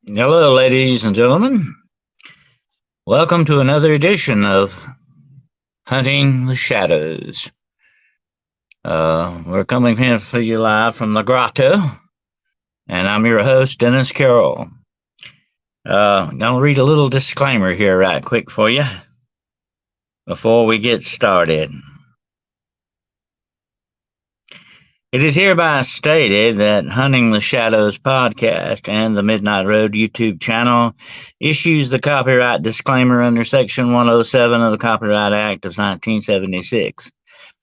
Hello, ladies and gentlemen. Welcome to another edition of Hunting the Shadows. We're coming here for you live from the grotto, and I'm your host, Dennis Carroll. Gonna read a little disclaimer here, right quick, for you before we get started. It is hereby stated that Hunting the Shadows podcast and the Midnight Road YouTube channel issues the copyright disclaimer under Section 107 of the Copyright Act of 1976.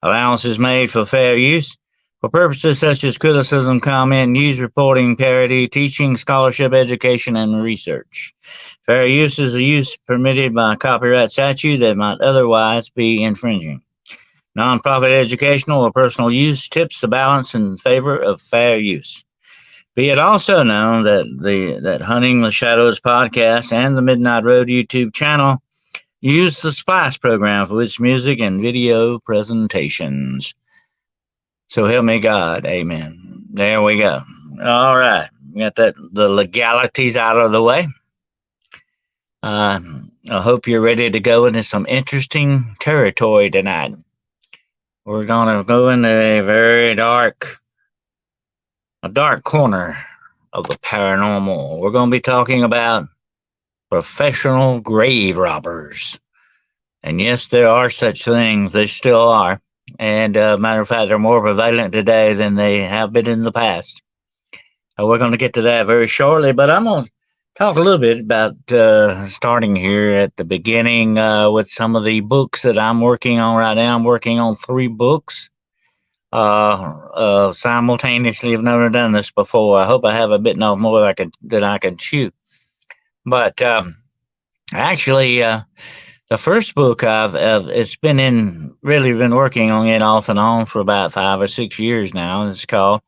Allowance is made for fair use for purposes such as criticism, comment, news reporting, parody, teaching, scholarship, education, and research. Fair use is a use permitted by copyright statute that might otherwise be infringing. Nonprofit educational or personal use tips the balance in favor of fair use. Be it also known that Hunting the Shadows podcast and the Midnight Road YouTube channel use the Splice program for its music and video presentations. So help me God, amen. There we go. All right, we got the legalities out of the way. I hope you're ready to go into some interesting territory tonight. We're going to go into a very dark corner of the paranormal. We're going to be talking about professional grave robbers. And yes, there are such things. They still are. And matter of fact, they're more prevalent today than they have been in the past. We're going to get to that very shortly, but I'm going to talk a little bit about starting here at the beginning with some of the books that I'm working on right now. I'm working on 3 books simultaneously. I've never done this before. I hope I have a bit more that I can chew. But actually, the first book it's been working on it off and on for about 5 or 6 years now. It's called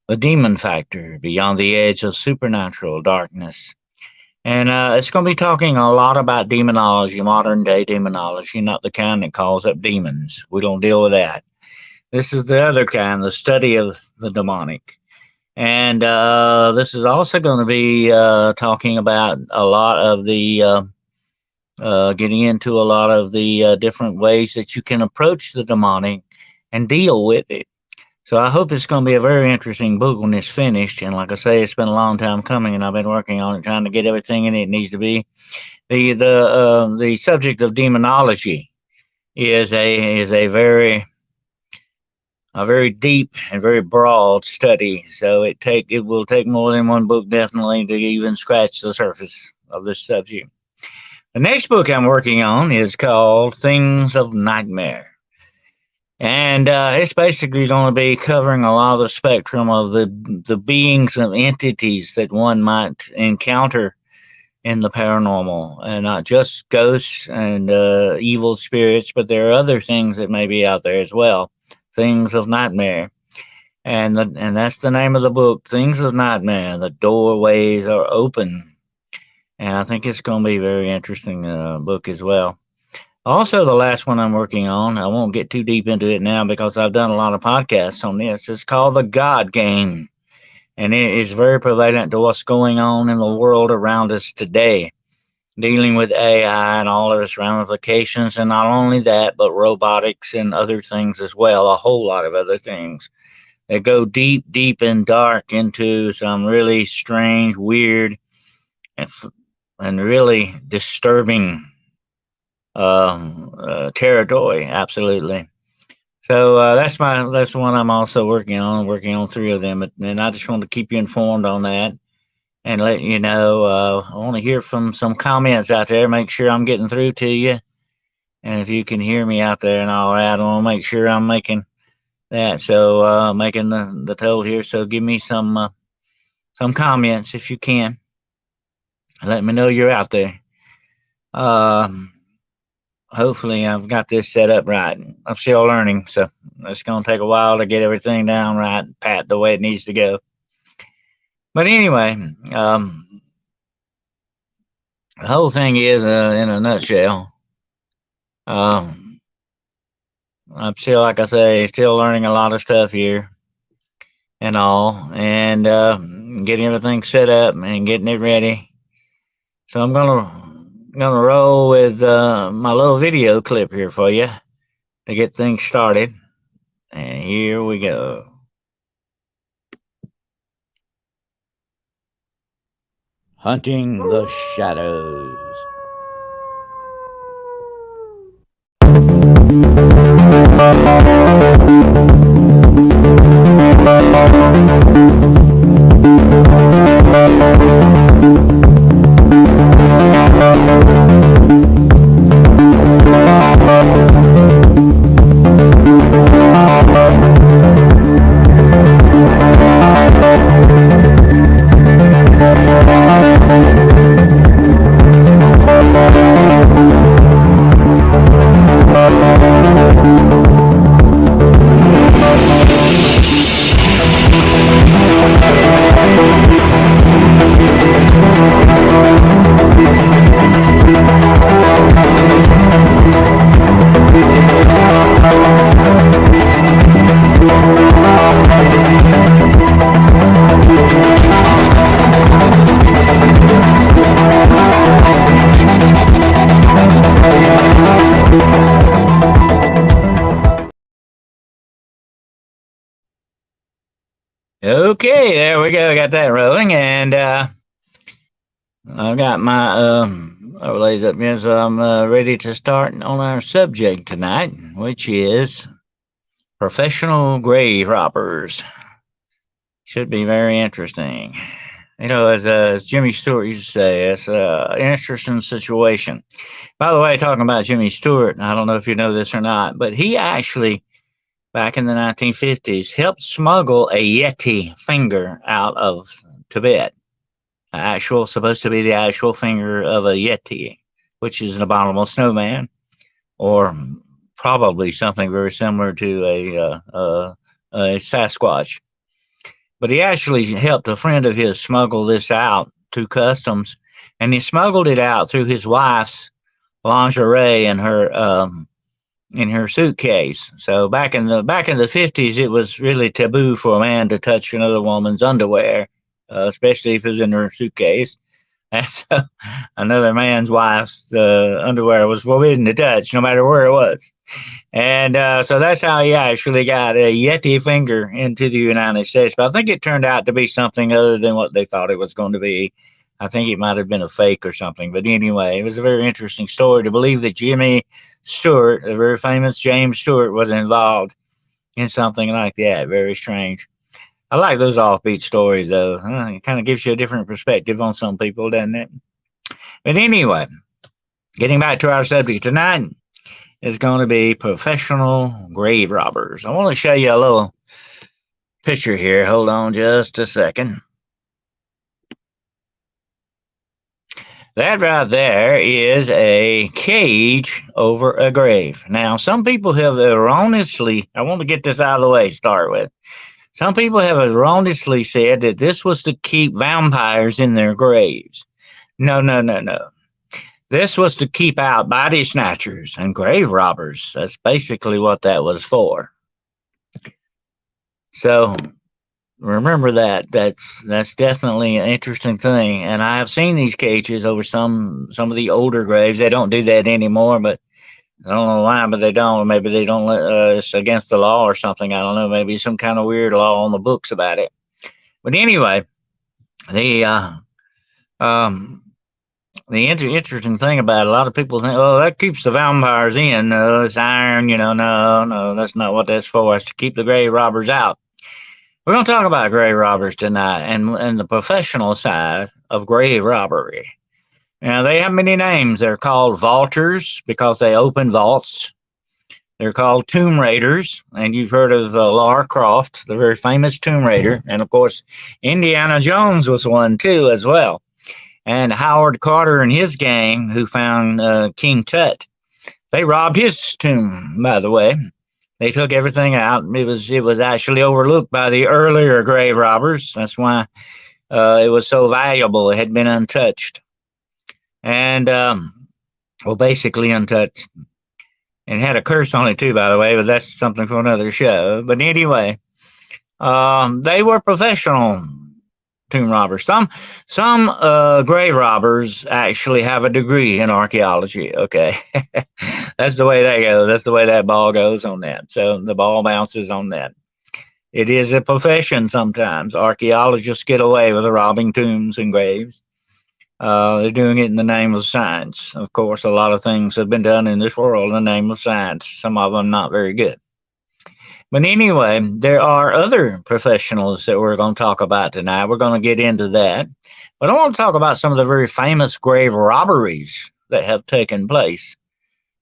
The Demon Factor: Beyond the Edge of Supernatural Darkness. And it's going to be talking a lot about demonology, modern day demonology, not the kind that calls up demons. We don't deal with that. This is the other kind, the study of the demonic. And this is also going to be talking about a lot of the, getting into a lot of the different ways that you can approach the demonic and deal with it. So I hope it's going to be a very interesting book when it's finished. And like I say, it's been a long time coming, and I've been working on it, trying to get everything in it needs to be. The subject of demonology is a very deep and very broad study. So it will take more than one book definitely to even scratch the surface of this subject. The next book I'm working on is called Things of Nightmare. And it's basically going to be covering a lot of the spectrum of the beings and entities that one might encounter in the paranormal, and not just ghosts and evil spirits, but there are other things that may be out there as well. Things of Nightmare, and that's the name of the book. Things of Nightmare. The doorways are open, and I think it's going to be a very interesting book as well. Also, the last one I'm working on, I won't get too deep into it now because I've done a lot of podcasts on this. It's called The God Game, and it is very prevalent to what's going on in the world around us today, dealing with AI and all of its ramifications, and not only that, but robotics and other things as well, a whole lot of other things that go deep, deep and dark into some really strange, weird, and really disturbing territory. Absolutely. So that's the one I'm also working on 3 of them, and I just want to keep you informed on that and let you know. I want to hear from some comments out there, make sure I'm getting through to you, and if you can hear me out there and all that, I want to make sure I'm making that. So making the total here, so give me some comments if you can. Let me know you're out there. Hopefully I've got this set up right. I'm still learning, so it's going to take a while to get everything down right, pat the way it needs to go. But anyway, the whole thing is, in a nutshell, I'm still, like I say, still learning a lot of stuff here and all, and getting everything set up and getting it ready So I'm gonna roll with my little video clip here for you to get things started. And here we go. Hunting the Shadows. Okay, there we go. Got that rolling, and I've got my overlays up here, so I'm ready to start on our subject tonight, which is professional grave robbers. Should be very interesting. You know, as Jimmy Stewart used to say, it's an interesting situation. By the way, talking about Jimmy Stewart, I don't know if you know this or not, but he actually, back in the 1950s, helped smuggle a Yeti finger out of Tibet. Supposed to be the actual finger of a Yeti, which is an abominable snowman, or probably something very similar to a Sasquatch. But he actually helped a friend of his smuggle this out to customs, and he smuggled it out through his wife's lingerie in her suitcase. So back in the 50s, it was really taboo for a man to touch another woman's underwear, especially if it was in her suitcase. And so another man's wife's underwear was forbidden to touch, no matter where it was. And so that's how he actually got a Yeti finger into the United States. But I think it turned out to be something other than what they thought it was going to be. I think it might have been a fake or something. But anyway, it was a very interesting story to believe that Jimmy Stewart, the very famous James Stewart, was involved in something like that. Very strange. I like those offbeat stories, though. It kind of gives you a different perspective on some people, doesn't it? But anyway, getting back to our subject tonight is going to be professional grave robbers. I want to show you a little picture here. Hold on just a second. That right there is a cage over a grave. Now, some people have erroneously, I want to get this out of the way to start with. Some people have erroneously said that this was to keep vampires in their graves. No. This was to keep out body snatchers and grave robbers. That's basically what that was for. So remember that. That's definitely an interesting thing. And I have seen these cages over some of the older graves. They don't do that anymore, but I don't know why, but they don't. Maybe they don't let it's against the law or something. I don't know. Maybe some kind of weird law on the books about it. But anyway, the interesting thing about it, a lot of people think, oh, that keeps the vampires in. No, it's iron, no, that's not what that's for. It's to keep the grave robbers out. We're going to talk about grave robbers tonight and the professional side of grave robbery. Now, they have many names. They're called vaulters because they open vaults. They're called tomb raiders, and you've heard of Lara Croft, the very famous tomb raider. And, of course, Indiana Jones was one, too, as well. And Howard Carter and his gang, who found King Tut, they robbed his tomb, by the way. They took everything out. It was actually overlooked by the earlier grave robbers. That's why it was so valuable. It had been untouched. And, basically untouched. It had a curse on it, too, by the way, but that's something for another show. But anyway, they were professional tomb robbers. Some grave robbers actually have a degree in archaeology. Okay, that's the way that goes. That's the way that ball goes on that. So the ball bounces on that. It is a profession sometimes. Archaeologists get away with robbing tombs and graves. They're doing it in the name of science. Of course, a lot of things have been done in this world in the name of science. Some of them not very good. But anyway, there are other professionals that we're going to talk about tonight. We're going to get into that. But I want to talk about some of the very famous grave robberies that have taken place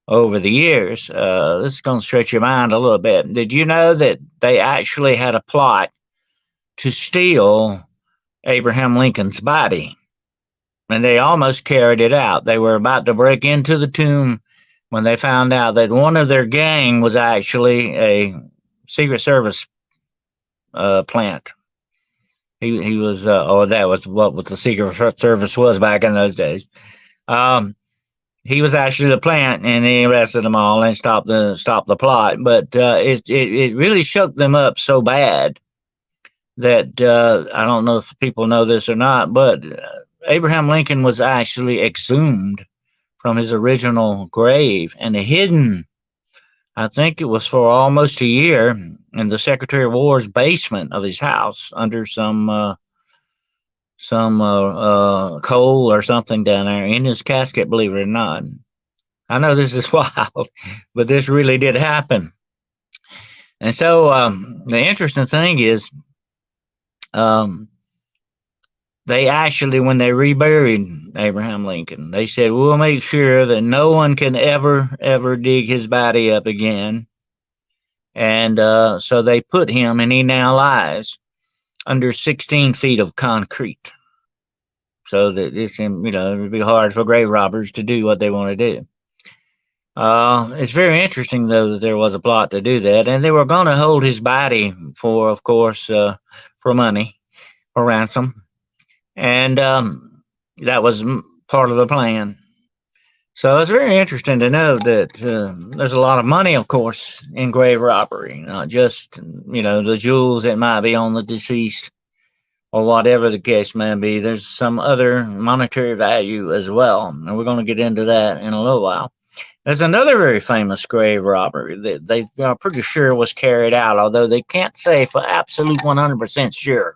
over the years. This is going to stretch your mind a little bit. Did you know that they actually had a plot to steal Abraham Lincoln's body? And they almost carried it out. They were about to break into the tomb when they found out that one of their gang was actually a Secret Service plant. He was, or that was what the Secret Service was back in those days. He was actually the plant, and he arrested them all and stopped the plot. But it really shook them up so bad that I don't know if people know this or not, but Abraham Lincoln was actually exhumed from his original grave and hidden, I think it was for almost a year, in the Secretary of War's basement of his house under some coal or something down there in his casket, believe it or not. I know this is wild, but this really did happen. And so the interesting thing is, they actually, when they reburied Abraham Lincoln, they said, we'll make sure that no one can ever dig his body up again. And so they put him, and he now lies under 16 feet of concrete. So that it's, it would be hard for grave robbers to do what they want to do. It's very interesting, though, that there was a plot to do that. And they were going to hold his body for, of course, for money, for ransom. And that was part of the plan. So it's very interesting to know that there's a lot of money, of course, in grave robbery, not just, the jewels that might be on the deceased or whatever the case may be. There's some other monetary value as well. And we're going to get into that in a little while. There's another very famous grave robbery that they are pretty sure was carried out, although they can't say for absolute 100% sure.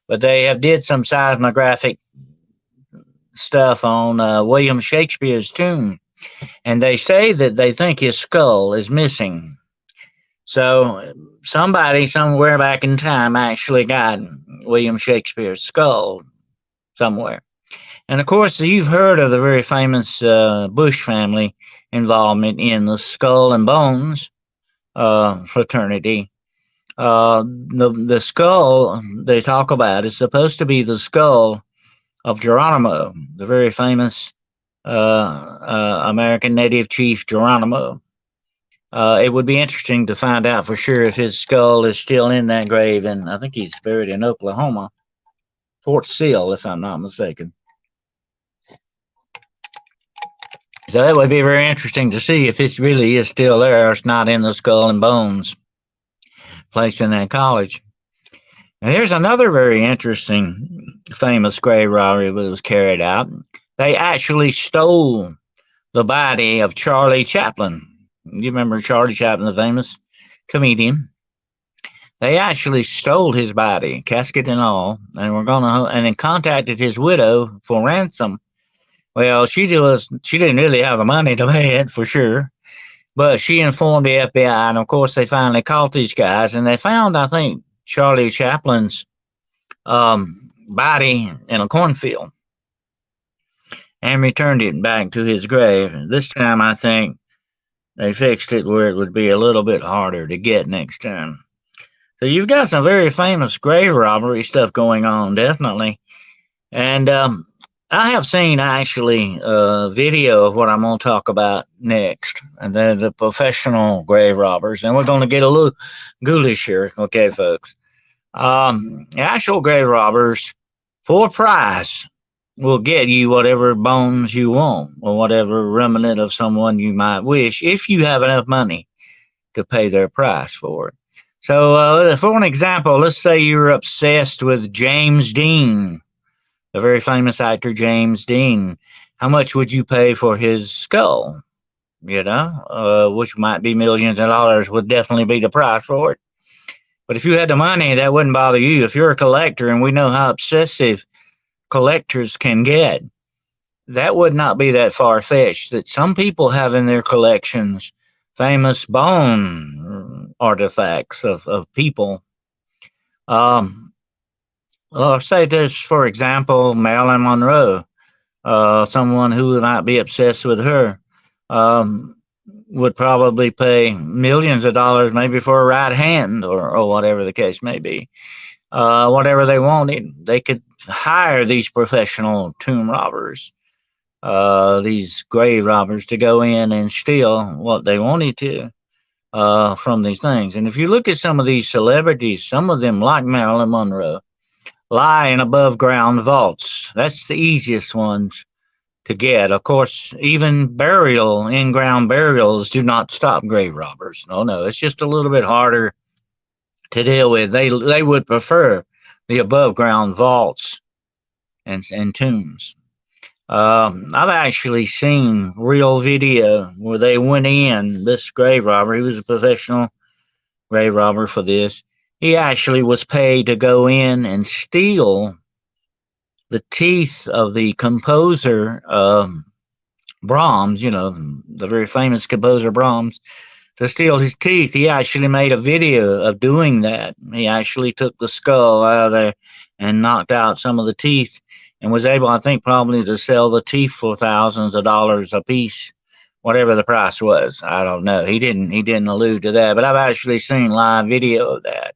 But they have did some seismographic stuff on William Shakespeare's tomb, and they say that they think his skull is missing. So somebody somewhere back in time actually got William Shakespeare's skull somewhere. And of course, you've heard of the very famous Bush family involvement in the Skull and Bones fraternity. The skull they talk about is supposed to be the skull of Geronimo, the very famous American native chief Geronimo. It would be interesting to find out for sure if his skull is still in that grave, and I think he's buried in Oklahoma, Fort Sill, if I'm not mistaken. So that would be very interesting to see if it really is still there or it's not in the Skull and Bones place in that college. And here's another very interesting famous grave robbery that was carried out. They actually stole the body of Charlie Chaplin. You remember Charlie Chaplin, the famous comedian? They actually stole his body, casket and all, and then contacted his widow for ransom. Well, she didn't really have the money to pay it for sure. But she informed the FBI, and of course they finally caught these guys, and they found, I think, Charlie Chaplin's body in a cornfield and returned it back to his grave. This time, I think they fixed it where it would be a little bit harder to get next time. So you've got some very famous grave robbery stuff going on, definitely. And I have seen actually a video of what I'm going to talk about next, and then the professional grave robbers. And we're going to get a little ghoulish here, okay, folks? Actual grave robbers, for a price, will get you whatever bones you want or whatever remnant of someone you might wish, if you have enough money to pay their price for it. So, for an example, let's say you're obsessed with James Dean, the very famous actor James Dean. How much would you pay for his skull? Which might be millions of dollars, would definitely be the price for it. But if you had the money, that wouldn't bother you. If you're a collector, and we know how obsessive collectors can get, that would not be that far fetched. That some people have in their collections famous bone artifacts of people. Or say this, for example, Marilyn Monroe. Someone who might be obsessed with her would probably pay millions of dollars, maybe for a right hand, or whatever the case may be. Whatever they wanted, they could hire these professional tomb robbers, these grave robbers, to go in and steal what they wanted to from these things. And if you look at some of these celebrities, some of them, like Marilyn Monroe, lie in above ground vaults. That's the easiest ones to get. Of course, even in ground burials do not stop grave robbers. No, it's just a little bit harder to deal with. They would prefer the above ground vaults and tombs. I've actually seen real video where they went in. This grave robber, he was a professional grave robber for this. He actually was paid to go in and steal the teeth of the composer Brahms, the very famous composer Brahms, to steal his teeth. He actually made a video of doing that. He actually took the skull out of there and knocked out some of the teeth, and was able, I think, probably to sell the teeth for thousands of dollars a piece, whatever the price was. I don't know. He didn't allude to that, but I've actually seen live video of that.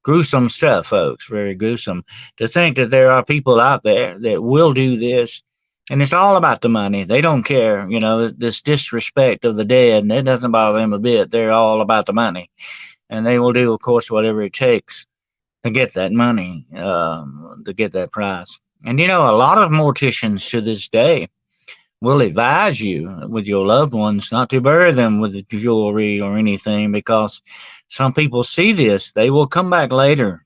Gruesome stuff, folks. Very gruesome. To think that there are people out there that will do this, and it's all about the money. They don't care, this disrespect of the dead, and it doesn't bother them a bit. They're all about the money, and they will do, of course, whatever it takes to get that money, to get that price. And a lot of morticians to this day will advise you with your loved ones not to bury them with jewelry or anything, because some people see this. They will come back later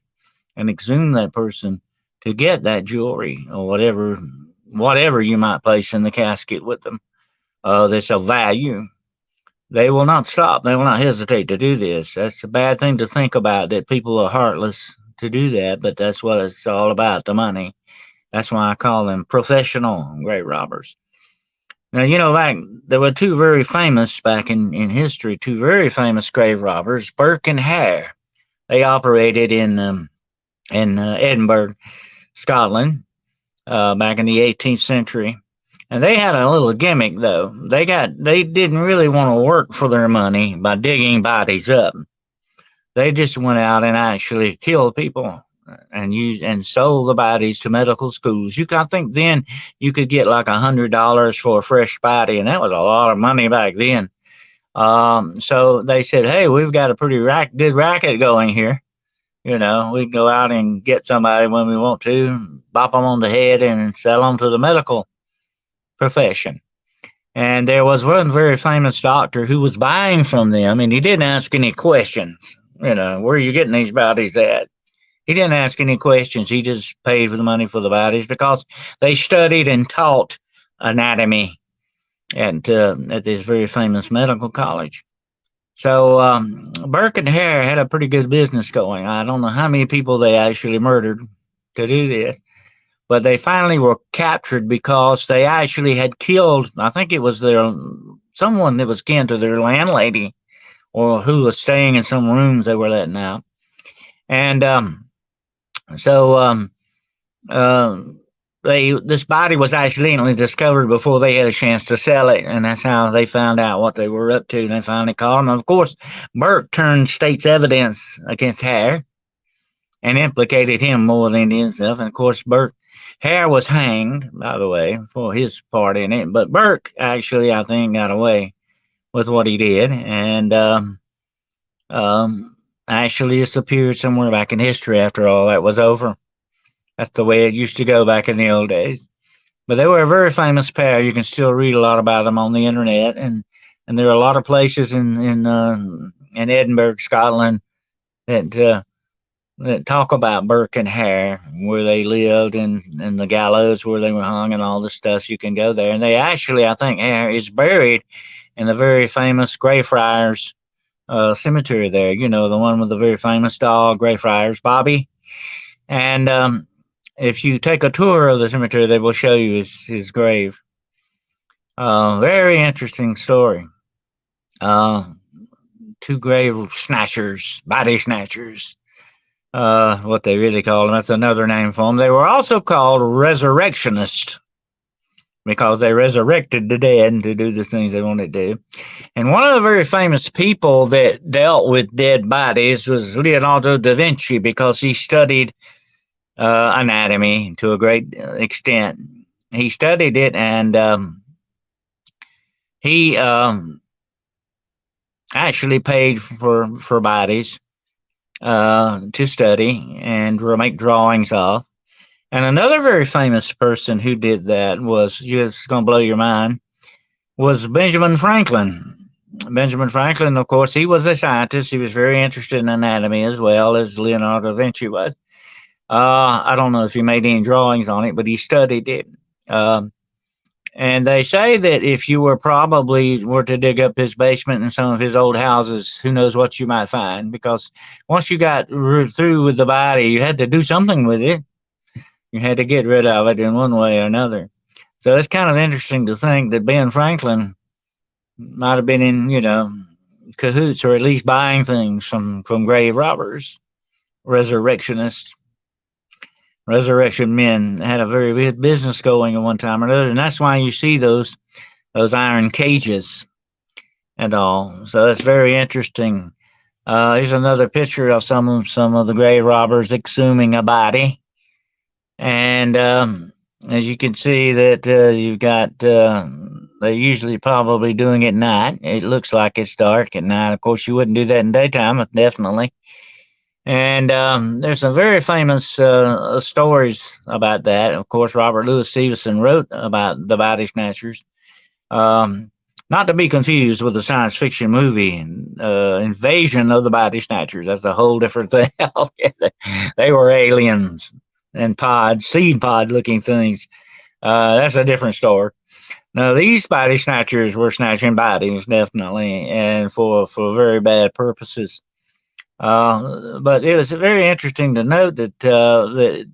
and exhume that person to get that jewelry or whatever you might place in the casket with them that's of value. They will not stop. They will not hesitate to do this. That's a bad thing to think about, that people are heartless to do that, but that's what it's all about, the money. That's why I call them professional grave robbers. Now, there were two very famous, back in history, two very famous grave robbers, Burke and Hare. They operated in Edinburgh, Scotland, back in the 18th century. And they had a little gimmick, though. They didn't really want to work for their money by digging bodies up. They just went out and actually killed people and sold the bodies to medical schools. I think then you could get like $100 for a fresh body, and that was a lot of money back then. So they said, hey, we've got a pretty good racket going here. We can go out and get somebody when we want to, bop them on the head, and sell them to the medical profession. And there was one very famous doctor who was buying from them, and he didn't ask any questions. Where are you getting these bodies at? He didn't ask any questions. He just paid for the money for the bodies, because they studied and taught anatomy at this very famous medical college. So Burke and Hare had a pretty good business going. I don't know how many people they actually murdered to do this, but they finally were captured because they actually had killed, I think it was someone that was kin to their landlady, or who was staying in some rooms they were letting out. And this body was accidentally discovered before they had a chance to sell it, and that's how they found out what they were up to, and they finally caught him. Of course, Burke turned state's evidence against Hare and implicated him more than himself. And of course, Hare was hanged, by the way, for his part in it, but Burke actually, I think, got away with what he did, and actually disappeared somewhere back in history after all that was over. That's the way it used to go back in the old days. But they were a very famous pair. You can still read a lot about them on the internet, and there are a lot of places in Edinburgh, Scotland, that talk about Burke and Hare, where they lived, and the gallows where they were hung, and all the stuff. You can go there, and they actually, I think, Hare is buried in the very famous Greyfriars cemetery there. You know, the one with the very famous dog, Greyfriars Bobby. And if you take a tour of the cemetery, they will show you his grave. Very interesting story. Uh, Two grave snatchers, body snatchers, what they really called them. That's another name for them. They were also called resurrectionists because they resurrected the dead to do the things they wanted to do. And one of the very famous people that dealt with dead bodies was Leonardo da Vinci because he studied anatomy to a great extent. He studied it, and he actually paid for bodies to study and make drawings of. And another very famous person who did that was, just going to blow your mind, was Benjamin Franklin. Benjamin Franklin, of course, he was a scientist. He was very interested in anatomy as well as Leonardo da Vinci was. I don't know if he made any drawings on it, but he studied it. And they say that if you were to dig up his basement and some of his old houses, who knows what you might find? Because once you got through with the body, you had to do something with it. You had to get rid of it in one way or another. So it's kind of interesting to think that Ben Franklin might have been in, cahoots, or at least buying things from grave robbers, resurrectionists. Resurrection men had a very big business going at one time or another, and that's why you see those iron cages and all. So it's very interesting. Here's another picture of some of the grave robbers exhuming a body, and as you can see that you've got they're usually probably doing it at night. It looks like it's dark at night. Of course, you wouldn't do that in daytime, definitely. And there's some very famous stories about that. Of course, Robert Louis Stevenson wrote about the body snatchers. Not to be confused with the science fiction movie Invasion of the Body Snatchers. That's a whole different thing. They were aliens and seed pod looking things. That's a different story. Now, these body snatchers were snatching bodies, definitely, and for very bad purposes. But it was very interesting to note that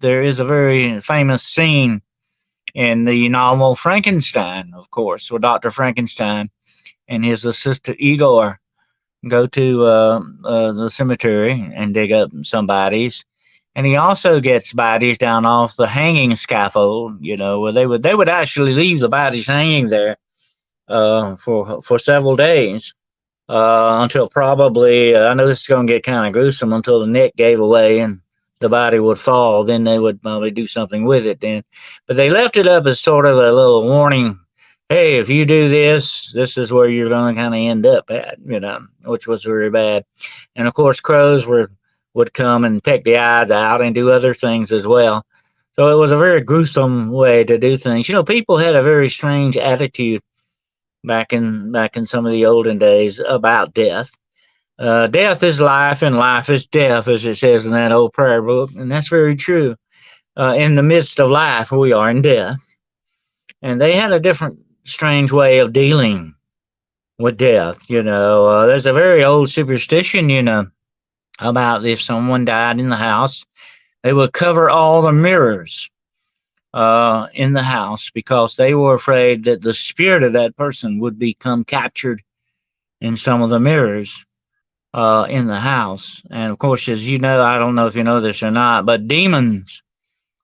there is a very famous scene in the novel Frankenstein, of course, where Dr. Frankenstein and his assistant Igor go to the cemetery and dig up some bodies. And he also gets bodies down off the hanging scaffold, where they would actually leave the bodies hanging there for several days. Until probably, I know this is going to get kind of gruesome, until the neck gave away and the body would fall. Then they would probably do something with it then. But they left it up as sort of a little warning. Hey, if you do this, this is where you're going to kind of end up at, which was very bad. And of course, crows would come and peck the eyes out and do other things as well. So it was a very gruesome way to do things. People had a very strange attitude back in some of the olden days about death. Death is life and life is death, as it says in that old prayer book, and that's very true. In the midst of life, we are in death. And they had a different, strange way of dealing with death. There's a very old superstition, about if someone died in the house, they would cover all the mirrors in the house because they were afraid that the spirit of that person would become captured in some of the mirrors in the house. And of course, as you know, I don't know if you know this or not, but demons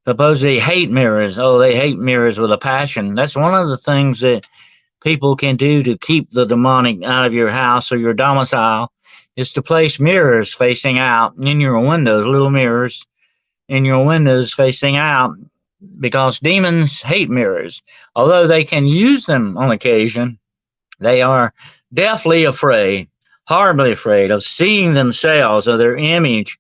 supposedly hate mirrors. Oh, they hate mirrors with a passion. That's one of the things that people can do to keep the demonic out of your house or your domicile, is to place mirrors facing out in your windows, little mirrors in your windows facing out, because demons hate mirrors. Although they can use them on occasion, they are deathly afraid, horribly afraid of seeing themselves or their image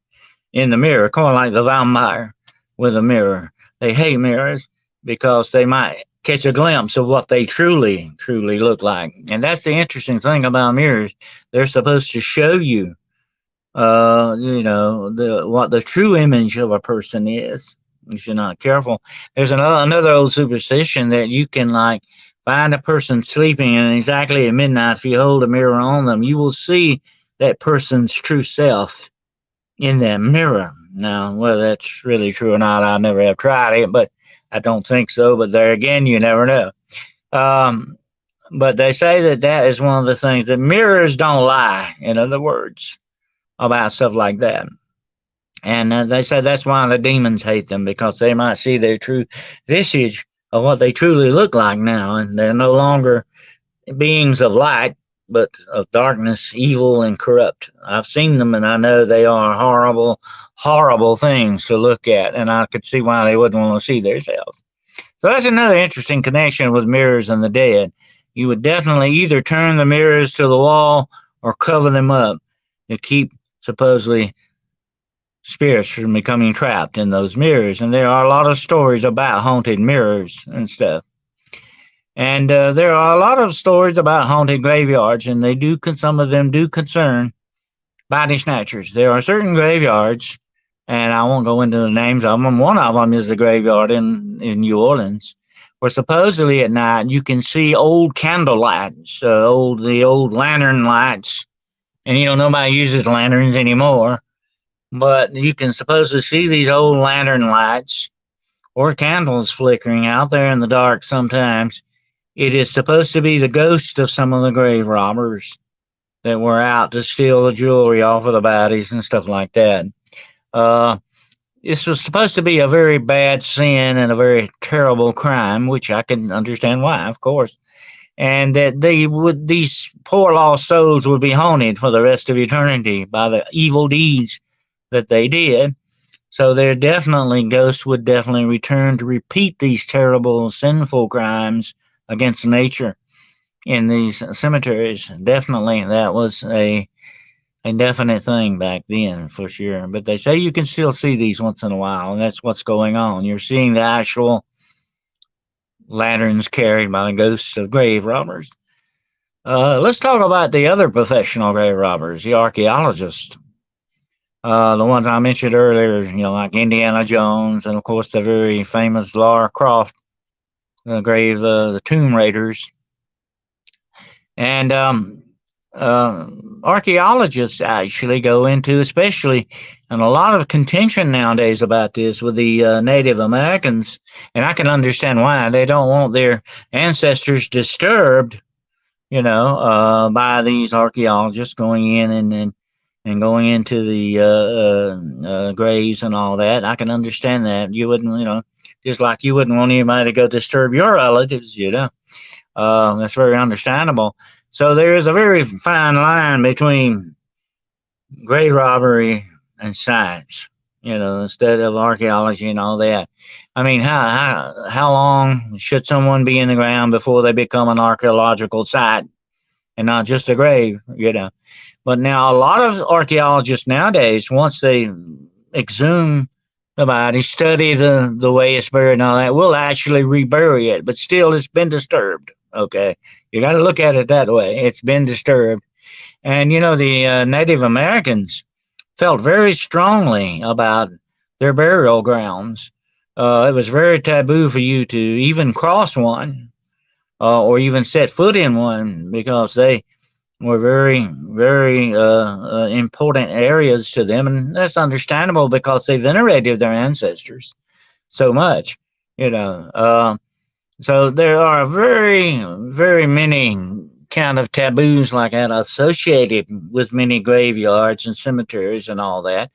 in the mirror, kind of like the vampire with a mirror. They hate mirrors because they might catch a glimpse of what they truly look like. And that's the interesting thing about mirrors. They're supposed to show you what the true image of a person is. If you're not careful, there's another old superstition that you can like find a person sleeping, and exactly at midnight, if you hold a mirror on them, you will see that person's true self in that mirror. Now, whether that's really true or not, I never have tried it, but I don't think so. But there again, you never know. Um, but they say that that is one of the things that mirrors don't lie. In other words, about stuff like that. And they say that's why the demons hate them, because they might see their true visage of what they truly look like now, and they're no longer beings of light, but of darkness, evil, and corrupt. I've seen them, and I know they are horrible, horrible things to look at, and I could see why they wouldn't want to see themselves. So that's another interesting connection with mirrors and the dead. You would definitely either turn the mirrors to the wall or cover them up to keep supposedly spirits from becoming trapped in those mirrors. And there are a lot of stories about haunted mirrors and stuff. And there are a lot of stories about haunted graveyards, and some of them do concern body snatchers. There are certain graveyards, and I won't go into the names of them. One of them is the graveyard in New Orleans, where supposedly at night you can see old candle lights, the old lantern lights, and nobody uses lanterns anymore. But you can supposedly see these old lantern lights or candles flickering out there in the dark sometimes. It is supposed to be the ghost of some of the grave robbers that were out to steal the jewelry off of the bodies and stuff like that. Uh, this was supposed to be a very bad sin and a very terrible crime, which I can understand why, of course. And that these poor lost souls would be haunted for the rest of eternity by the evil deeds that they did. So ghosts would definitely return to repeat these terrible, sinful crimes against nature in these cemeteries. Definitely, that was a definite thing back then for sure. But they say you can still see these once in a while, and that's what's going on. You're seeing the actual lanterns carried by the ghosts of grave robbers. Let's talk about the other professional grave robbers, the archaeologists. The ones I mentioned earlier, like Indiana Jones, and of course the very famous Lara Croft, the Tomb Raiders. And archaeologists actually go into, especially, and a lot of contention nowadays about this with the Native Americans, and I can understand why. They don't want their ancestors disturbed, by these archaeologists going in and going into the graves and all that. I can understand that. You wouldn't, just like you wouldn't want anybody to go disturb your relatives, that's very understandable. So there is a very fine line between grave robbery and science, instead of archaeology and all that. I mean, how long should someone be in the ground before they become an archaeological site and not just a grave, But now a lot of archaeologists nowadays, once they exhume the body, study the way it's buried and all that, will actually rebury it. But still, it's been disturbed. Okay, you got to look at it that way. It's been disturbed, and the Native Americans felt very strongly about their burial grounds. It was very taboo for you to even cross one, or even set foot in one, because they were very, very important areas to them, and that's understandable because they venerated their ancestors so much, So there are very, very many kind of taboos like that associated with many graveyards and cemeteries and all that.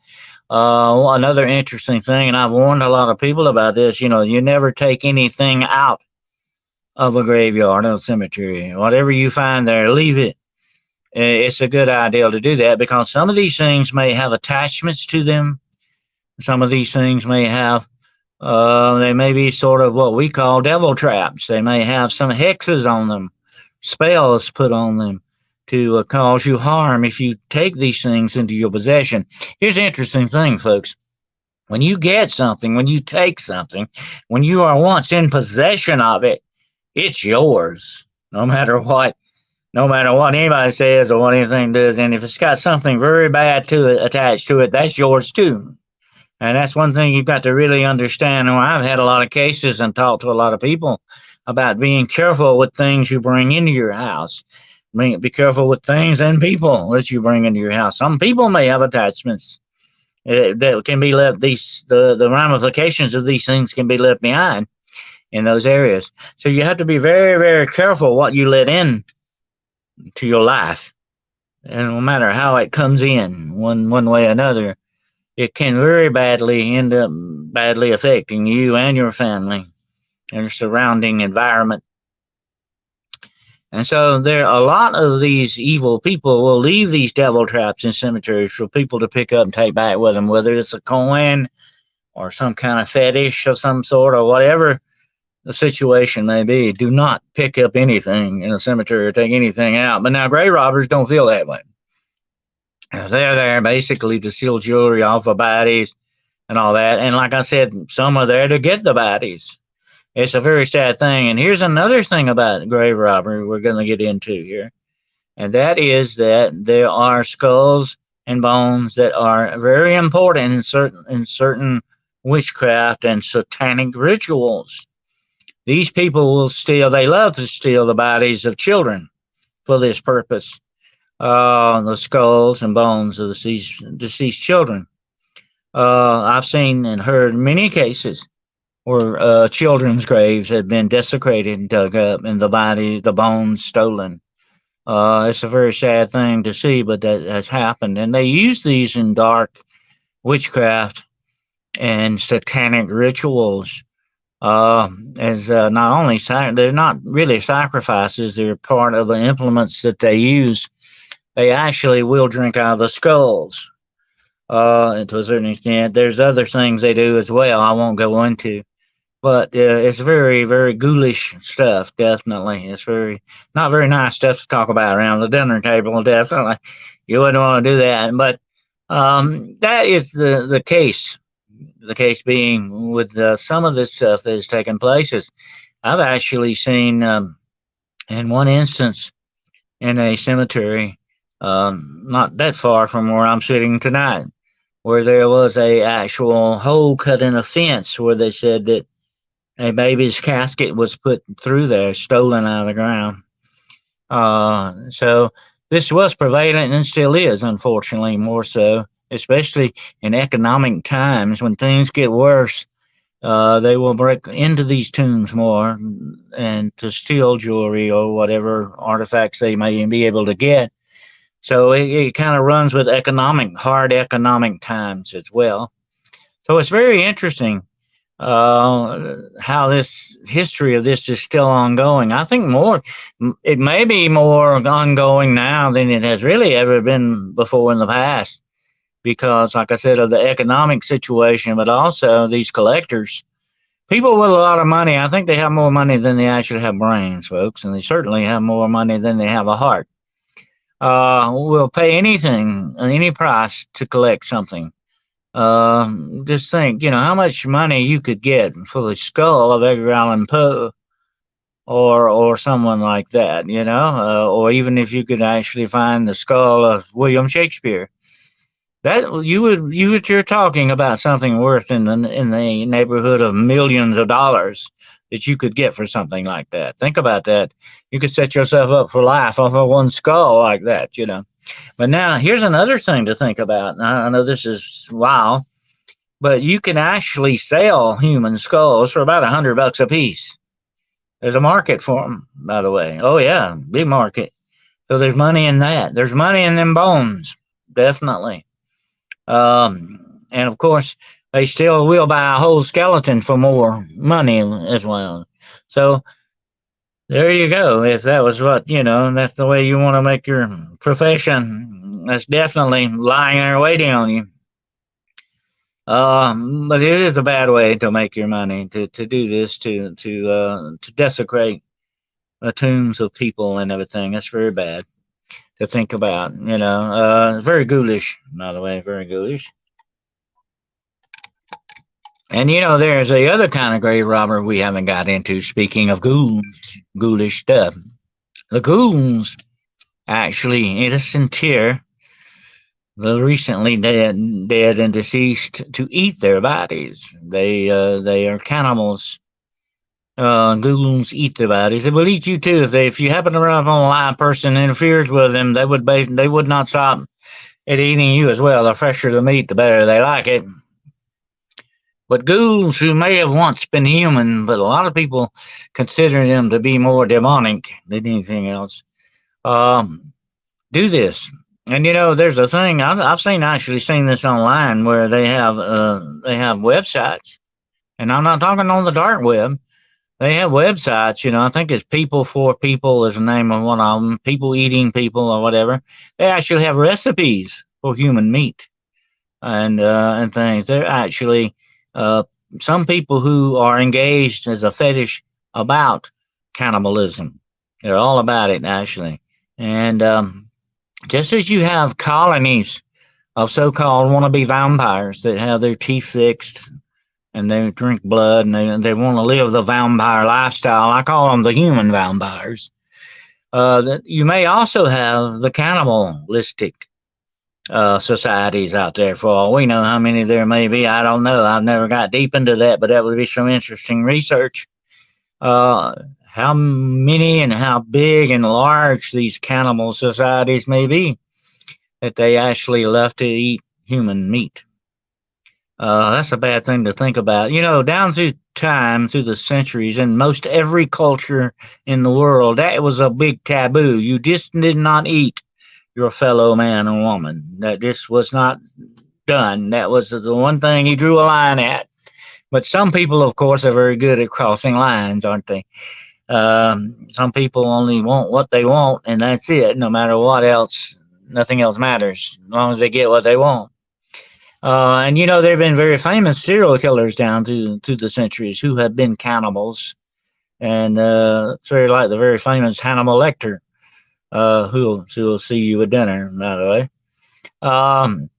Another interesting thing, and I've warned a lot of people about this, you never take anything out of a graveyard or a cemetery. Whatever you find there, leave it. It's a good idea to do that because some of these things may have attachments to them. Some of these things may have, they may be sort of what we call devil traps. They may have some hexes on them, spells put on them to cause you harm if you take these things into your possession. Here's the interesting thing, folks. When you get something, when you take something, when you are once in possession of it, it's yours, no matter what no matter what anybody says or what anything does. And if it's got something very bad to it attached to it, that's yours too. And that's one thing you've got to really understand. And I've had a lot of cases and talked to a lot of people about being careful with things you bring into your house. Be careful with things and people that you bring into your house. Some people may have attachments that can be left. The ramifications of these things can be left behind in those areas. So you have to be very, very careful what you let in to your life. And no matter how it comes in, one way or another, it can very badly end up badly affecting you and your family and your surrounding environment. And so there are a lot of these evil people will leave these devil traps in cemeteries for people to pick up and take back with them, whether it's a coin or some kind of fetish of some sort or whatever the situation may be. Do not pick up anything in a cemetery or take anything out. But now grave robbers don't feel that way. They're there basically to steal jewelry off of bodies and all that. And like I said, some are there to get the bodies. It's a very sad thing. And here's another thing about grave robbery we're going to get into here. And that is that there are skulls and bones that are very important in certain witchcraft and satanic rituals. These people will steal, they love to steal the bodies of children for this purpose. The skulls and bones of the deceased children. I've seen and heard many cases where children's graves have been desecrated and dug up and the bones stolen. It's a very sad thing to see, but that has happened. And they use these in dark witchcraft and satanic rituals as not only they're not really sacrifices, they're part of the implements that they use. They actually will drink out of the skulls to a certain extent. There's other things they do as well I won't go into. But it's very, very ghoulish stuff, definitely. It's not very nice stuff to talk about around the dinner table, definitely. You wouldn't want to do that. But that is the case. The case being with some of this stuff that has taken place is I've actually seen in one instance in a cemetery not that far from where I'm sitting tonight, where there was a actual hole cut in a fence where they said that a baby's casket was put through there, stolen out of the ground. So this was prevalent and still is, unfortunately, more so, especially in economic times when things get worse. They will break into these tombs more and to steal jewelry or whatever artifacts they may be able to get. So it kind of runs with hard economic times as well. So it's very interesting how this history of this is still ongoing. I think it may be more ongoing now than it has really ever been before in the past, because, like I said, of the economic situation, but also these collectors. People with a lot of money, I think they have more money than they actually have brains, folks, and they certainly have more money than they have a heart. Will pay anything, any price to collect something. Just think, how much money you could get for the skull of Edgar Allan Poe or someone like that, or even if you could actually find the skull of William Shakespeare. That you're talking about something worth in the neighborhood of millions of dollars that you could get for something like that. Think about that. You could set yourself up for life off of one skull like that, But now here's another thing to think about. I know this is wild, but you can actually sell human skulls for about $100 a piece. There's a market for them, by the way. Oh yeah, big market. So there's money in that. There's money in them bones, definitely. And of course, they still will buy a whole skeleton for more money as well. So there you go. If that was that's the way you want to make your profession, that's definitely lying there waiting on you. But it is a bad way to make your money, to do this, to desecrate the tombs of people and everything. That's very bad to think about, very ghoulish, by the way, very ghoulish. And there's a other kind of grave robber we haven't got into. Speaking of ghoulish stuff, the ghouls actually innocent here, the recently dead and deceased, to eat their bodies. They are cannibals. Ghouls eat their bodies. They will eat you too if you happen to run up on a live person and interferes with them. They would not stop at eating you as well. The fresher the meat, the better they like it. But ghouls who may have once been human, but a lot of people consider them to be more demonic than anything else, um, do this. And there's a thing I've actually seen this online where they have websites, and I'm not talking on the dark web. They have websites. I think it's People for People is the name of one of them. People Eating People or whatever. They actually have recipes for human meat and things. They're actually uh, some people who are engaged as a fetish about cannibalism. They're all about it actually, and just as you have colonies of so-called wannabe vampires that have their teeth fixed and they drink blood and they want to live the vampire lifestyle. I call them the human vampires. That you may also have the cannibalistic societies out there. For all we know, how many there may be, I don't know. I've never got deep into that, but that would be some interesting research. How many and how big and large these cannibal societies may be that they actually love to eat human meat. That's a bad thing to think about. Down through time, through the centuries, in most every culture in the world, that was a big taboo. You just did not eat your fellow man or woman. That this was not done. That was the one thing he drew a line at. But some people, of course, are very good at crossing lines, aren't they? Some people only want what they want, and that's it. No matter what else, nothing else matters as long as they get what they want. And there have been very famous serial killers down through the centuries who have been cannibals, and it's very like the very famous Hannibal Lecter, who'll see you at dinner, by the way.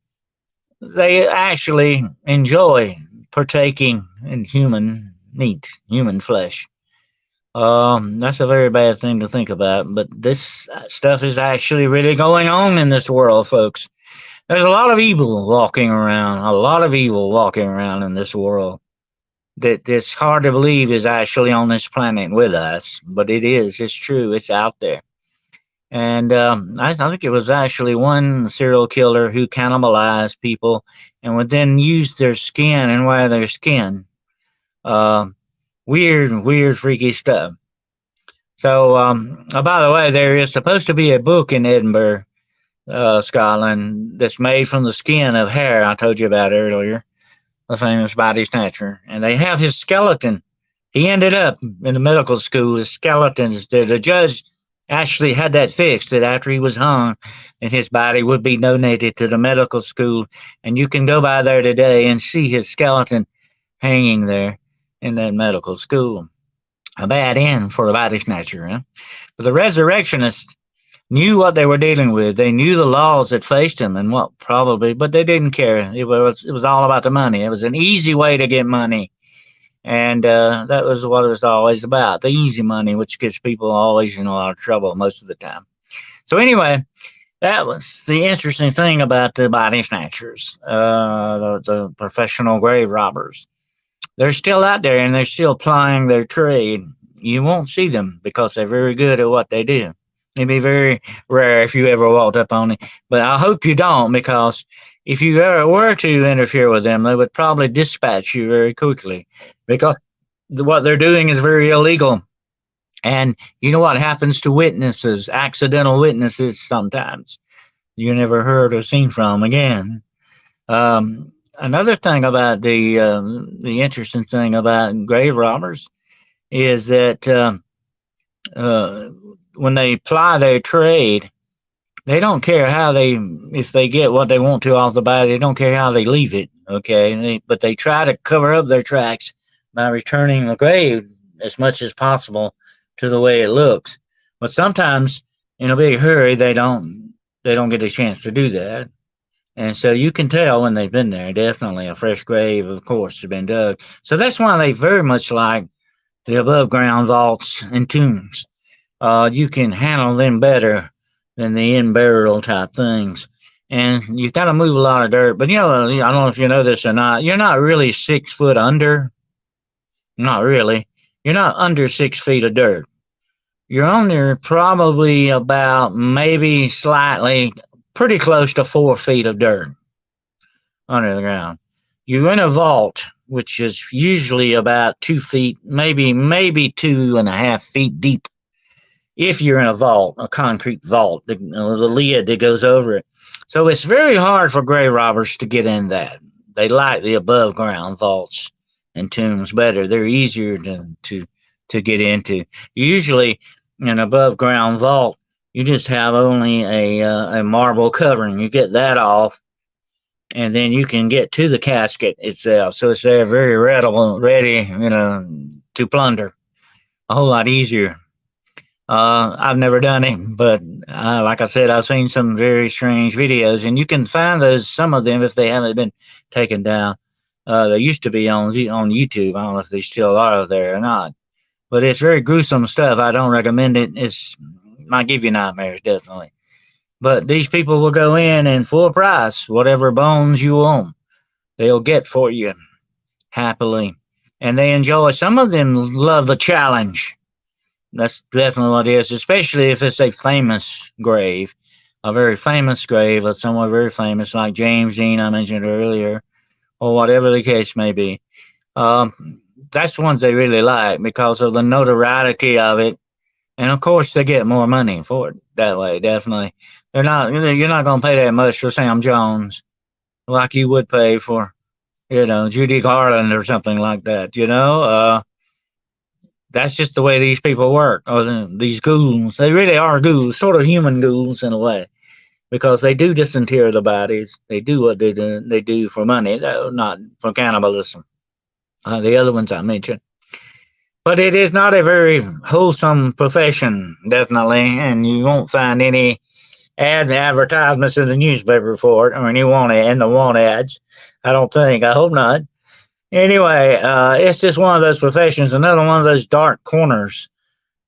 They actually enjoy partaking in human meat, human flesh. That's a very bad thing to think about, but this stuff is actually really going on in this world, folks. There's a lot of evil walking around, in this world that it's hard to believe is actually on this planet with us, but it is. It's true. It's out there. And I think it was actually one serial killer who cannibalized people and would then use their skin and wear their skin. Weird, freaky stuff. So, by the way, there is supposed to be a book in Edinburgh, Scotland, that's made from the skin of Hare, I told you about earlier, the famous body snatcher. And they have his skeleton. He ended up in the medical school. His skeletons, the judge actually had that fixed, that after he was hung, and his body would be donated to the medical school. And you can go by there today and see his skeleton hanging there in that medical school. A bad end for a body snatcher, huh? But the resurrectionists knew what they were dealing with. They knew the laws that faced them and but they didn't care. It was all about the money. It was an easy way to get money. And that was what it was always about, the easy money, which gets people always in a lot of trouble most of the time. So anyway, that was the interesting thing about the body snatchers, the professional grave robbers. They're still out there and they're still plying their trade. You won't see them because they're very good at what they do. It'd be very rare if you ever walked up on it. But I hope you don't, because if you ever were to interfere with them, they would probably dispatch you very quickly, because what they're doing is very illegal. And you know what happens to witnesses, accidental witnesses sometimes? You're never heard or seen from again. Another thing about the interesting thing about grave robbers is that when they ply their trade, they don't care if they get what they want to off the body. They don't care how they leave it. Okay, but they try to cover up their tracks by returning the grave as much as possible to the way it looks. But sometimes, in a big hurry, they don't get a chance to do that. And so you can tell when they've been there. Definitely a fresh grave, of course, has been dug. So that's why they very much like the above ground vaults and tombs. You can handle them better than the in burial type things. And you've got to move a lot of dirt. But I don't know if you know this or not. You're not really 6 foot under. Not really. You're not under 6 feet of dirt. You're only probably about maybe slightly, pretty close to 4 feet of dirt under the ground. You're in a vault, which is usually about 2 feet, maybe 2.5 feet deep. If you're in a vault, a concrete vault, the lid that goes over it. So it's very hard for grave robbers to get in that. They like the above ground vaults and tombs better. They're easier to get into. Usually, an above ground vault, you just have only a marble covering. You get that off, and then you can get to the casket itself. So it's there very ready, to plunder. A whole lot easier. I've never done it, but like I said, I've seen some very strange videos, and you can find some of them if they haven't been taken down. They used to be on YouTube. I don't know if they still are there or not, but it's very gruesome stuff. I don't recommend it. It might give you nightmares, definitely. But these people will go in and full price, whatever bones you own, they'll get for you happily, and they enjoy. Some of them love the challenge. That's definitely what it is, especially if it's a famous grave, a very famous grave of someone very famous, like James Dean I mentioned earlier, or whatever the case may be. That's the ones they really like because of the notoriety of it, and of course they get more money for it that way. Definitely, you're not going to pay that much for Sam Jones like you would pay for, Judy Garland or something like that. That's just the way these people work, or these ghouls. They really are ghouls, sort of human ghouls in a way, because they do disinter the bodies. They do what they do. They do for money, though, not for cannibalism. The other ones I mentioned. But it is not a very wholesome profession, definitely, and you won't find any advertisements in the newspaper for it, or any in the want ads. I don't think. I hope not. Anyway, it's just one of those professions, another one of those dark corners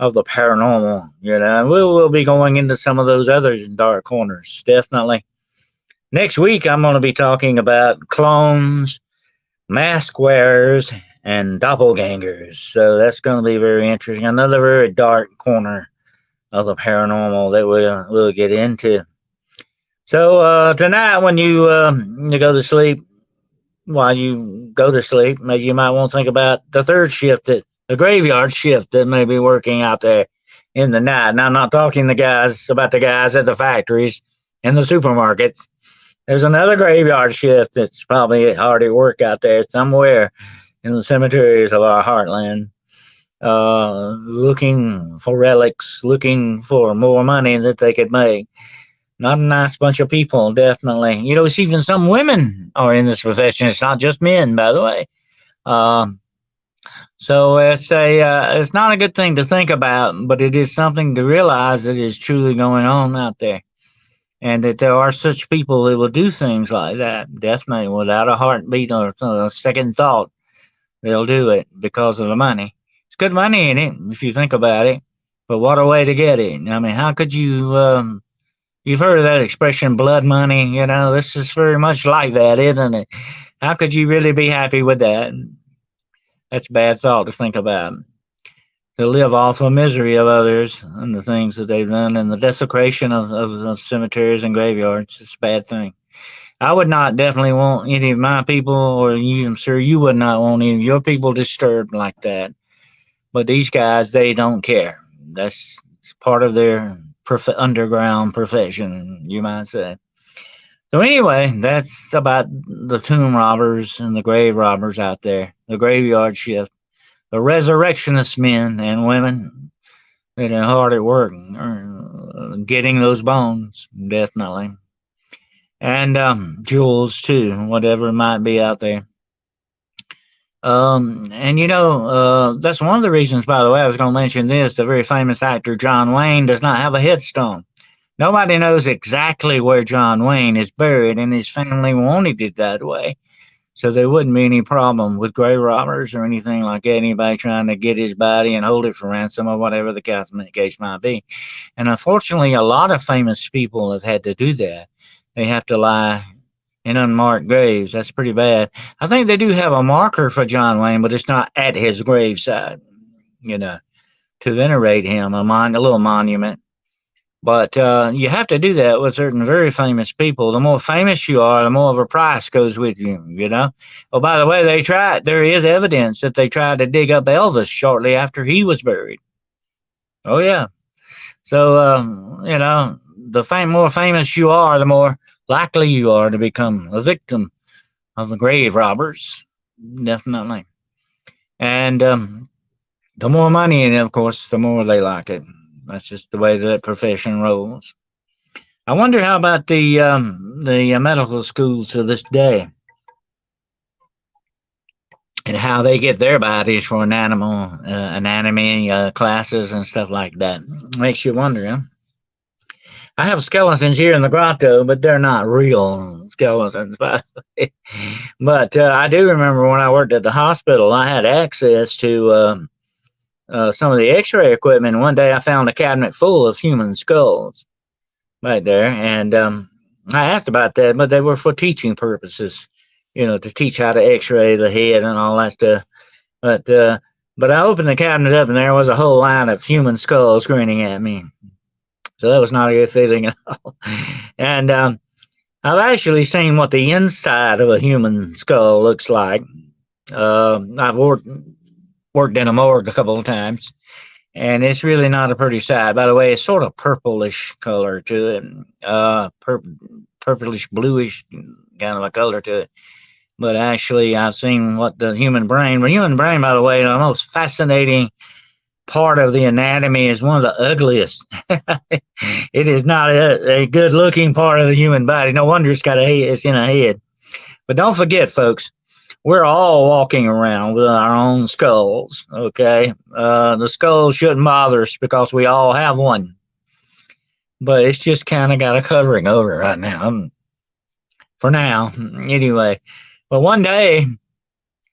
of the paranormal, and we will be going into some of those other dark corners, definitely. Next week, I'm going to be talking about clones, mask wearers, and doppelgangers. So that's going to be very interesting. Another very dark corner of the paranormal that we'll get into. So tonight, when you go to sleep, while you go to sleep, maybe you might want to think about the third shift, the graveyard shift that may be working out there in the night. And I'm not talking about the guys at the factories and the supermarkets. There's another graveyard shift that's probably hard at work out there somewhere in the cemeteries of our heartland, looking for relics, looking for more money that they could make. Not a nice bunch of people, definitely. It's even some women are in this profession. It's not just men, by the way. So it's not a good thing to think about, but it is something to realize that is truly going on out there, and that there are such people that will do things like that, definitely without a heartbeat or a second thought. They'll do it because of the money. It's good money in it if you think about it, but what a way to get it. I mean, how could you? You've heard of that expression, blood money. This is very much like that, isn't it? How could you really be happy with that? That's a bad thought to think about. To live off the misery of others and the things that they've done and the desecration of cemeteries and graveyards is a bad thing. I would not definitely want any of my people, or I'm sure you would not want any of your people disturbed like that. But these guys, they don't care. That's part of their underground profession, you might say. So anyway, that's about the tomb robbers and the grave robbers out there, the graveyard shift, the resurrectionist men and women that are hard at work getting those bones, definitely. And jewels too, whatever it might be out there. And that's one of the reasons, by the way, I was going to mention this. The very famous actor John Wayne does not have a headstone. Nobody knows exactly where John Wayne is buried, and his family wanted it that way. So there wouldn't be any problem with grave robbers or anything like that, anybody trying to get his body and hold it for ransom or whatever the case might be. And unfortunately, a lot of famous people have had to do that. They have to lie in unmarked graves. That's pretty bad. I think they do have a marker for John Wayne, but it's not at his graveside, you know, to venerate him, a little monument. But you have to do that with certain very famous people. The more famous you are, the more of a price goes with you, you know. Oh, by the way, there is evidence that they tried to dig up Elvis shortly after he was buried. Oh, yeah. So, you know, the more famous you are, the more likely you are to become a victim of the grave robbers. Definitely. And the more money, and of course, the more they like it. That's just the way that profession rolls. I wonder how about the medical schools to this day, and how they get their bodies for anatomy classes and stuff like that. Makes you wonder, huh? I have skeletons here in the grotto, but they're not real skeletons, by the way. But I do remember when I worked at the hospital, I had access to some of the X-ray equipment. One day, I found a cabinet full of human skulls right there, and I asked about that, but they were for teaching purposes, you know, to teach how to X-ray the head and all that stuff. But I opened the cabinet up, and there was a whole line of human skulls grinning at me. So that was not a good feeling at all. And I've actually seen what the inside of a human skull looks like. I've worked in a morgue a couple of times, and it's really not a pretty sight. By the way, it's sort of purplish color to it, purplish bluish kind of a color to it. But actually, I've seen what the human brain, by the way, the most fascinating part of the anatomy, is one of the ugliest. It is not a good looking part of the human body. No wonder it's in a head. But don't forget, folks, we're all walking around with our own skulls, okay? The skull shouldn't bother us because we all have one. But it's just kind of got a covering over it right now. For now, anyway. But one day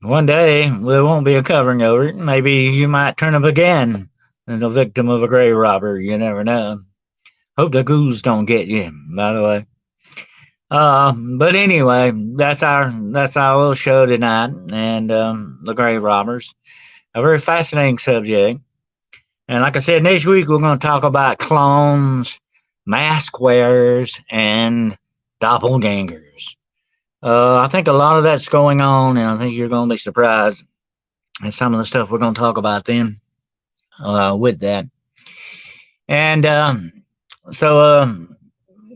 there won't be a covering over it. Maybe you might turn up again and the victim of a grave robber. You never know. Hope the ghouls don't get you, by the way. But anyway, that's our little show tonight, and the grave robbers, a very fascinating subject. And like I said, next week we're going to talk about clones, mask wearers, and doppelgangers. I think a lot of that's going on, and I think you're going to be surprised at some of the stuff we're going to talk about then with that. And so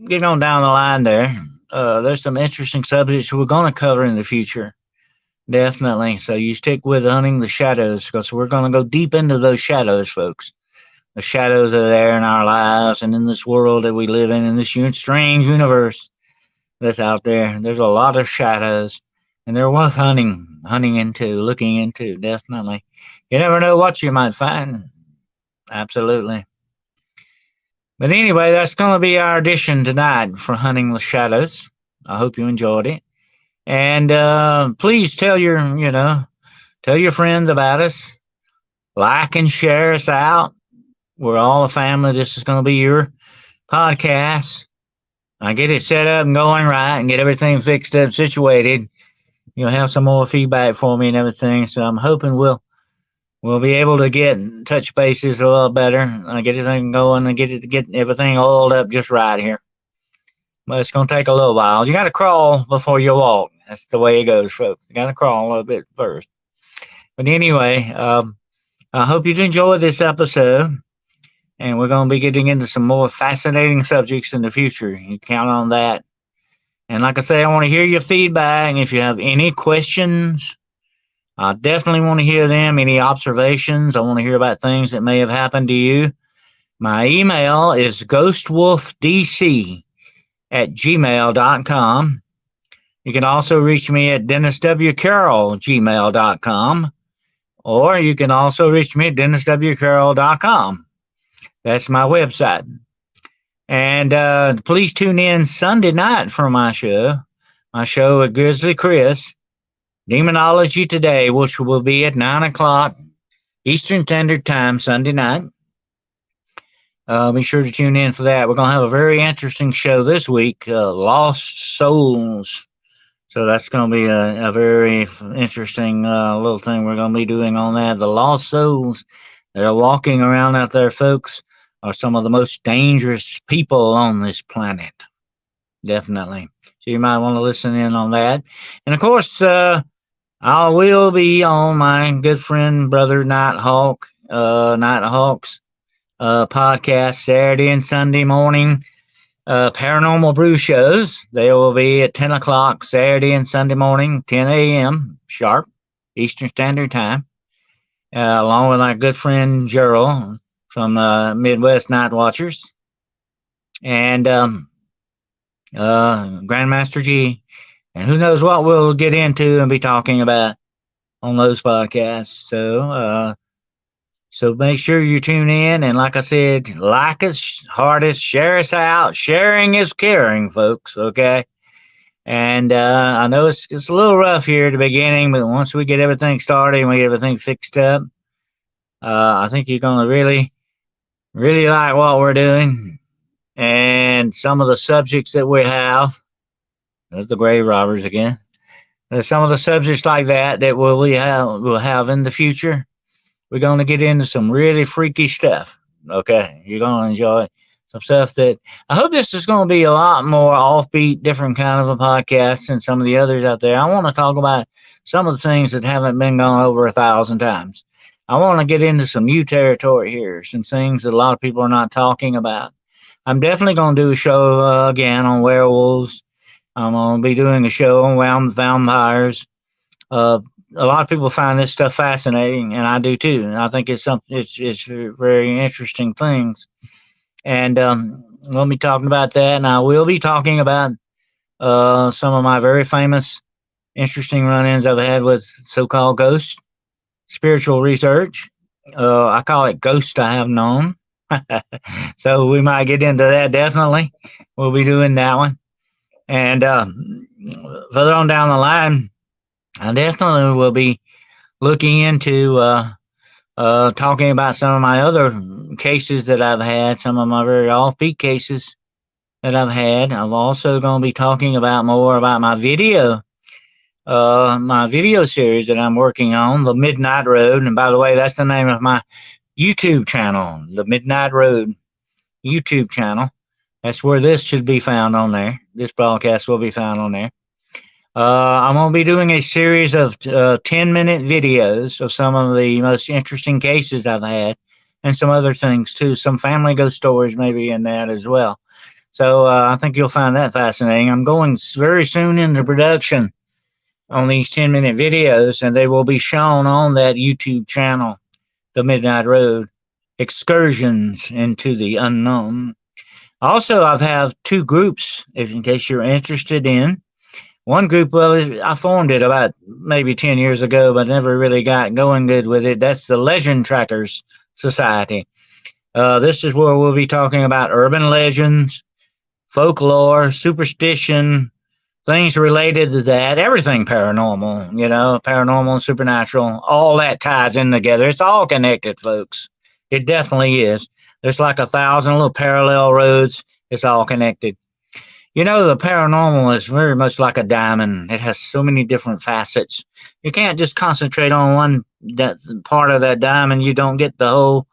getting on down the line there, there's some interesting subjects we're going to cover in the future. Definitely. So you stick with Hunting the Shadows, because we're going to go deep into those shadows, folks. The shadows that are there in our lives and in this world that we live in this strange universe that's out there. There's a lot of shadows, and they're worth looking into, definitely. You never know what you might find. Absolutely. But anyway, that's going to be our edition tonight for Hunting the Shadows. I hope you enjoyed it. And please tell your friends about us. Like and share us out. We're all a family. This is going to be your podcast. I get it set up and going right and get everything fixed up, situated. You'll have some more feedback for me and everything. So I'm hoping we'll be able to get touch bases a little better. Get everything going and get everything oiled up just right here. But it's going to take a little while. You got to crawl before you walk. That's the way it goes, folks. You got to crawl a little bit first. But anyway, I hope you enjoyed this episode. And we're going to be getting into some more fascinating subjects in the future. You count on that. And like I say, I want to hear your feedback. And if you have any questions, I definitely want to hear them. Any observations? I want to hear about things that may have happened to you. My email is ghostwolfdc@gmail.com. You can also reach me at denniswcarroll@gmail.com. Or you can also reach me at denniswcarroll.com. That's my website. And please tune in Sunday night for my show at Grizzly Chris. Demonology Today, which will be at 9 o'clock Eastern Standard Time Sunday night. Be sure to tune in for that. We're going to have a very interesting show this week, Lost Souls. So that's going to be a very interesting little thing we're going to be doing on that. The lost souls that are walking around out there, folks, are some of the most dangerous people on this planet. Definitely. So you might want to listen in on that. And of course, I will be on my good friend, Brother Nighthawk, Nighthawk's podcast Saturday and Sunday morning. Paranormal Brew shows. They will be at 10 o'clock Saturday and Sunday morning, 10 a.m. sharp, Eastern Standard Time, along with my good friend Gerald from Midwest Night Watchers and Grandmaster G. And who knows what we'll get into and be talking about on those podcasts. So make sure you tune in. And like I said, like us, heart us, share us out. Sharing is caring, folks. Okay. And I know it's a little rough here at the beginning, but once we get everything started and we get everything fixed up, I think you're going to really, really like what we're doing. And some of the subjects that we have, there's the grave robbers again. There's some of the subjects like that we'll have in the future. We're going to get into some really freaky stuff. Okay. You're going to enjoy some stuff that I hope this is going to be a lot more offbeat, different kind of a podcast than some of the others out there. I want to talk about some of the things that haven't been gone over 1,000 times. I want to get into some new territory here, some things that a lot of people are not talking about. I'm definitely going to do a show again on werewolves. I'm going to be doing a show on vampires. A lot of people find this stuff fascinating, and I do too. And I think it's very interesting things. And we'll be talking about that. And I will be talking about some of my very famous, interesting run-ins I've had with so-called ghosts, spiritual research. I call it Ghost I Have Known. So we might get into that, definitely. We'll be doing that one. And further on down the line, I definitely will be looking into talking about some of my other cases that I've had, some of my very offbeat cases that I've had. I'm also going to be talking about more about my video series that I'm working on, The Midnight Road. And by the way, that's the name of my YouTube channel, The Midnight Road YouTube channel. That's where this should be found on there. This broadcast will be found on there. I'm going to be doing a series of 10-minute videos of some of the most interesting cases I've had and some other things too. Some family ghost stories maybe in that as well. So I think you'll find that fascinating. I'm going very soon into production on these 10-minute videos, and they will be shown on that YouTube channel, The Midnight Road, Excursions into the Unknown. Also, I've have two groups, in case you're interested in. One group, well, I formed it about maybe 10 years ago, but never really got going good with it. That's the Legend Trackers Society. This is where we'll be talking about urban legends, folklore, superstition, things related to that, everything paranormal, paranormal and supernatural, all that ties in together. It's all connected, folks. It definitely is. There's like 1,000 little parallel roads. It's all connected. The paranormal is very much like a diamond. It has so many different facets. You can't just concentrate on one part of that diamond. You don't get the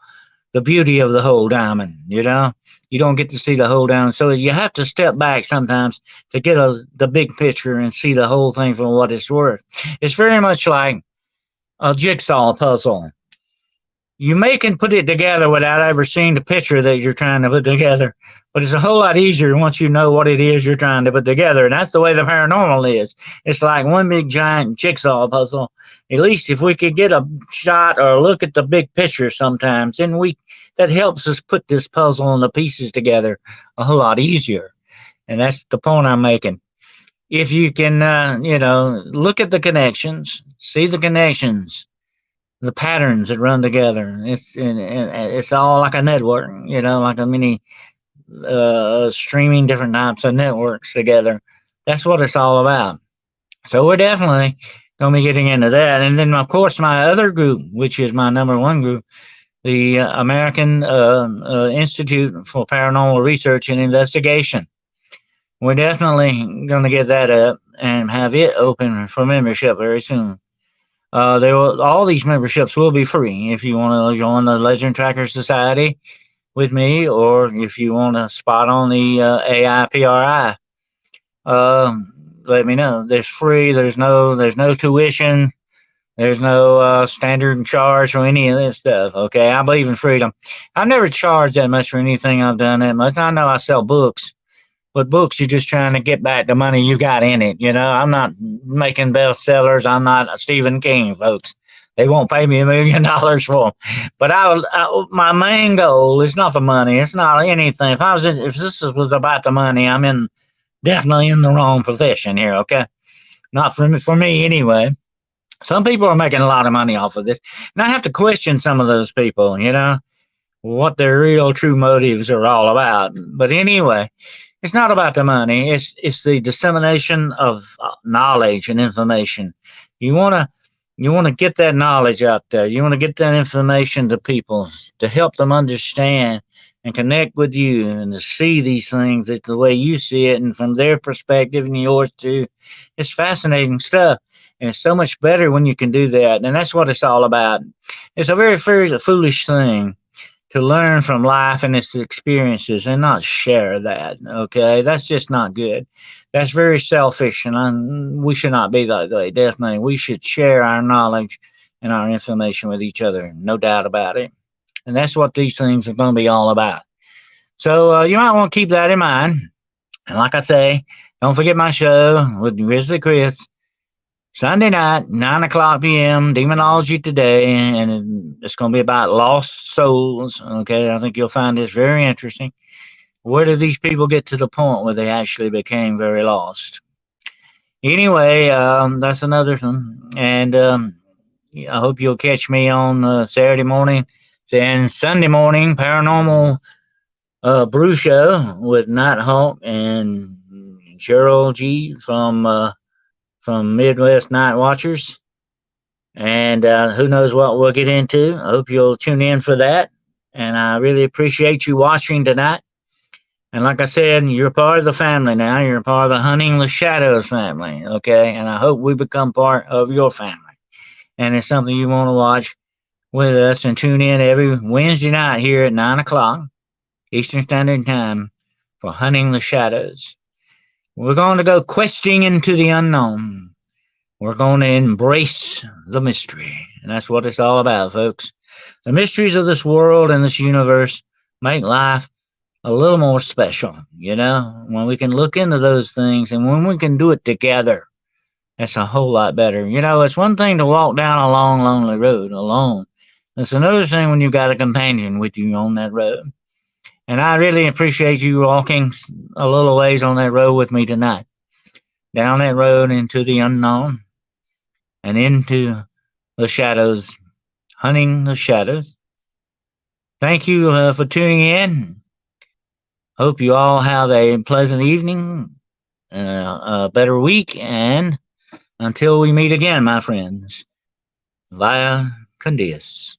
beauty of the whole diamond, You don't get to see the whole diamond. So you have to step back sometimes to get the big picture and see the whole thing for what it's worth. It's very much like a jigsaw puzzle. You can put it together without ever seeing the picture that you're trying to put together. But it's a whole lot easier once you know what it is you're trying to put together. And that's the way the paranormal is. It's like one big giant jigsaw puzzle. At least if we could get a shot or look at the big picture sometimes, then that helps us put this puzzle and the pieces together a whole lot easier. And that's the point I'm making. If you can, look at the connections, see the connections, the patterns that run together. It's all like a network, like a mini streaming different types of networks together. That's what it's all about. So we're definitely Gonna be getting into that, and then of course my other group, which is my number one group, the American Institute for Paranormal Research and Investigation. We're definitely going to get that up and have it open for membership very soon. All these memberships will be free if you want to join the Legend Tracker Society with me, or if you want a spot on the AIPRI. Let me know. There's free. There's no tuition. There's no standard charge for any of this stuff. Okay, I believe in freedom. I've never charged that much for anything I've done that much. I know I sell books, but books, you're just trying to get back the money you got in it. You know, I'm not making bestsellers. I'm not Stephen King, folks. They won't pay me $1 million for them. But my main goal is not the money. It's not anything. If this was about the money, I'm definitely in the wrong profession here. Okay, not for me anyway. Some people are making a lot of money off of this, and I have to question some of those people. You know, what their real true motives are all about. But anyway, it's not about the money. It's the dissemination of knowledge and information. You want to get that knowledge out there. You want to get that information to people to help them understand and connect with you and to see these things the way you see it and from their perspective and yours too. It's fascinating stuff. And it's so much better when you can do that. And that's what it's all about. It's a very foolish thing to learn from life and its experiences and not share that. Okay, that's just not good. That's very selfish, and we should not be that way. Definitely, we should share our knowledge and our information with each other. No doubt about it. And that's what these things are going to be all about. So you might want to keep that in mind. And like I say, don't forget my show with Grizzly Chris. Sunday night, 9 p.m., Demonology Today, and it's going to be about lost souls. Okay, I think you'll find this very interesting. Where do these people get to the point where they actually became very lost? Anyway, that's another thing. And I hope you'll catch me on Saturday morning and Sunday morning, Paranormal Brew Show with Nighthawk and Cheryl G. from Midwest Night Watchers. And who knows what we'll get into. I hope you'll tune in for that. And I really appreciate you watching tonight. And like I said, you're part of the family now. You're part of the Hunting the Shadows family, okay? And I hope we become part of your family. And it's something you want to watch with us and tune in every Wednesday night here at 9 o'clock Eastern Standard Time for Hunting the Shadows. We're going to go questing into the unknown. We're going to embrace the mystery. And that's what it's all about, folks. The mysteries of this world and this universe make life a little more special, you know, when we can look into those things and when we can do it together. That's a whole lot better. You know, it's one thing to walk down a long, lonely road alone. It's another thing when you've got a companion with you on that road. And I really appreciate you walking a little ways on that road with me tonight. Down that road into the unknown and into the shadows, hunting the shadows. Thank you for tuning in. Hope you all have a pleasant evening, a better week, and until we meet again, my friends, via Condius.